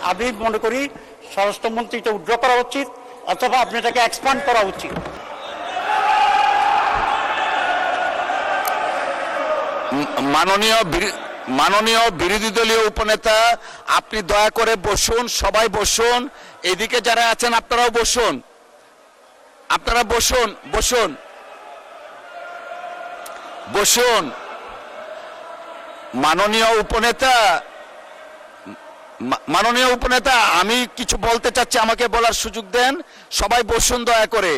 আমি মনে করি স্বরাষ্ট্রমন্ত্রী এটা উইথড্র করা উচিত অথবা আপনি এটাকে এক্সপান্ড করা উচিত। মাননীয় বিরোধী দলীয় উপনেতা, আপনি দয়া করে বসুন, সবাই বসুন। এদিকে যারা আছেন আপনারাও বসুন, আপনারা বসুন বসুন বসুন। মাননীয় উপনেতা, আমি কিছু বলতে চাচ্ছি, আমাকে বলার সুযোগ দেন। সবাই বসুন দয়া করে।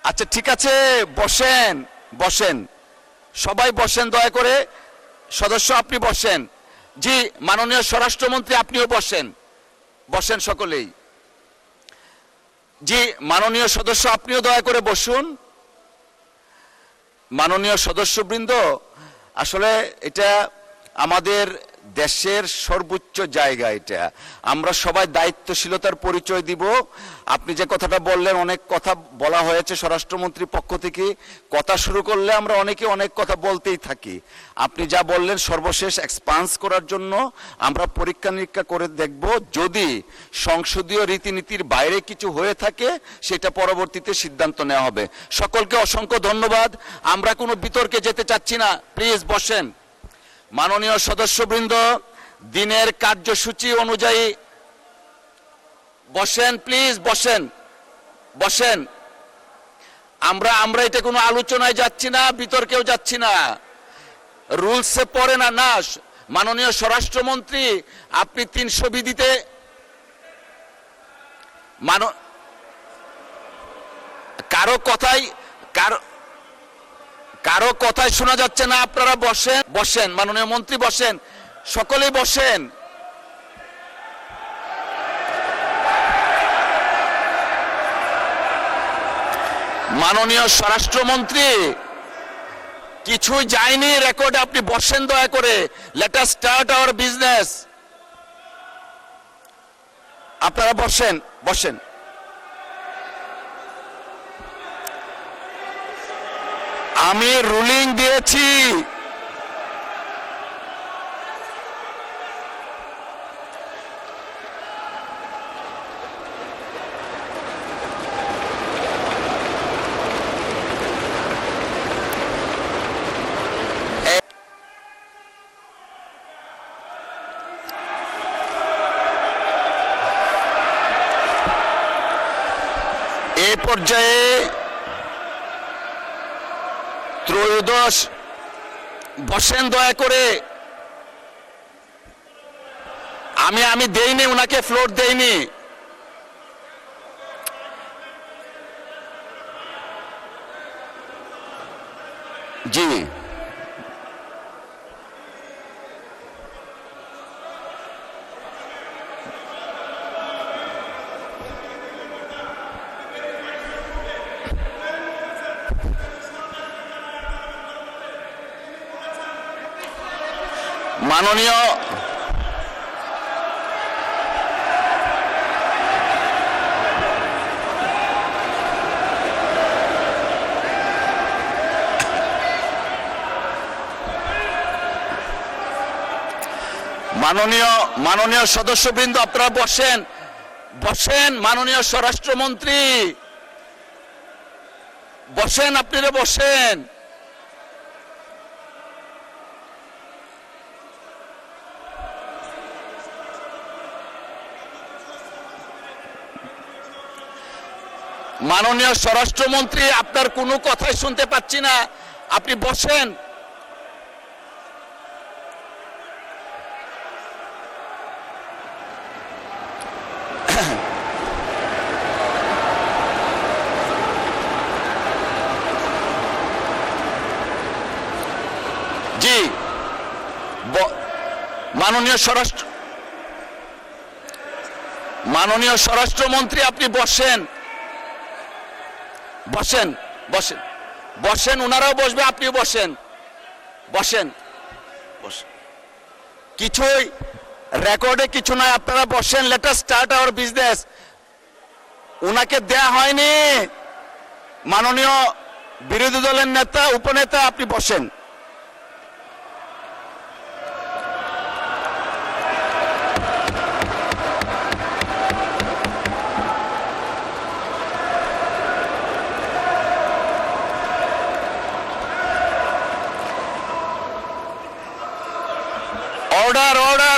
আচ্ছা ঠিক আছে, বসেন বসেন, সবাই বসেন দয়া করে। সদস্য আপনি বসেন। জি মাননীয় স্বরাষ্ট্রমন্ত্রী আপনিও বসেন, বসেন সকলেই। জি মাননীয় সদস্য আপনিও দয়া করে বসুন। মাননীয় সদস্যবৃন্দ, আসলে এটা আমাদের দেশের সর্বোচ্চ জায়গা, এটা আমরা সবাই দায়িত্বশীলতার পরিচয় দিব। আপনি যে কথাটা বললেন, অনেক কথা বলা হয়েছে স্বরাষ্ট্রমন্ত্রীর পক্ষ থেকে। কথা শুরু করলে আমরা অনেকে অনেক কথা বলতেই থাকি। আপনি যা বললেন সর্বশেষ এক্সপান্স করার জন্য আমরা পরীক্ষা নিরীক্ষা করে দেখব। যদি সংসদীয় রীতিনীতির বাইরে কিছু হয়ে থাকে সেটা পরবর্তীতে সিদ্ধান্ত নেওয়া হবে। সকলকে অসংখ্য ধন্যবাদ। আমরা কোনো বিতর্কে যেতে চাচ্ছি না, প্লিজ বসেন। মাননীয় সদস্যবৃন্দ, দিনের কার্যসূচি অনুযায়ী বসেন, প্লিজ বসেন বসেন। আমরা এটা কোনো আলোচনায় যাচ্ছি না, বিতর্কেও যাচ্ছি না, রুলসে পড়ে না। না মাননীয় স্বরাষ্ট্রমন্ত্রী, আপনি 300 বিধিতে কারো কথাই শোনা যাচ্ছে না। আপনারা বসেন বসেন, মাননীয় মন্ত্রী বসেন, সকলেই বসেন। মাননীয় স্বরাষ্ট্রমন্ত্রী, কিছুই যায়নি রেকর্ডে, আপনি বসেন দয়া করে। Let us start our business. আপনারা বসেন বসেন। আমি রুলিং দিয়েছি। এই পর্যায়ে ত্রয়োদশ, বসেন দয়া করে। আমি দেইনি, ওনাকে ফ্লোর দেইনি। জি মাননীয় মাননীয় সদস্যবৃন্দ, আপনারা বসেন বসেন। মাননীয় স্বরাষ্ট্রমন্ত্রী বসেন, আপনারা বসেন। মাননীয় স্বরাষ্ট্রমন্ত্রী, আপনার কোনো কথাই শুনতে পাচ্ছি না, আপনি বসেন। জি মাননীয় স্বরাষ্ট্রমন্ত্রী, আপনি বসেন বসেন বসেন বসেন। ওনারাও বসবে, আপনিও বসেন বসেন বসেন। কিছুই রেকর্ডে কিছু নাই, আপনারা বসেন। Let us start our business. ওনাকে দেয়া হয়নি। মাননীয় বিরোধী দলের নেতা, উপনেতা, আপনি বসেন। Order order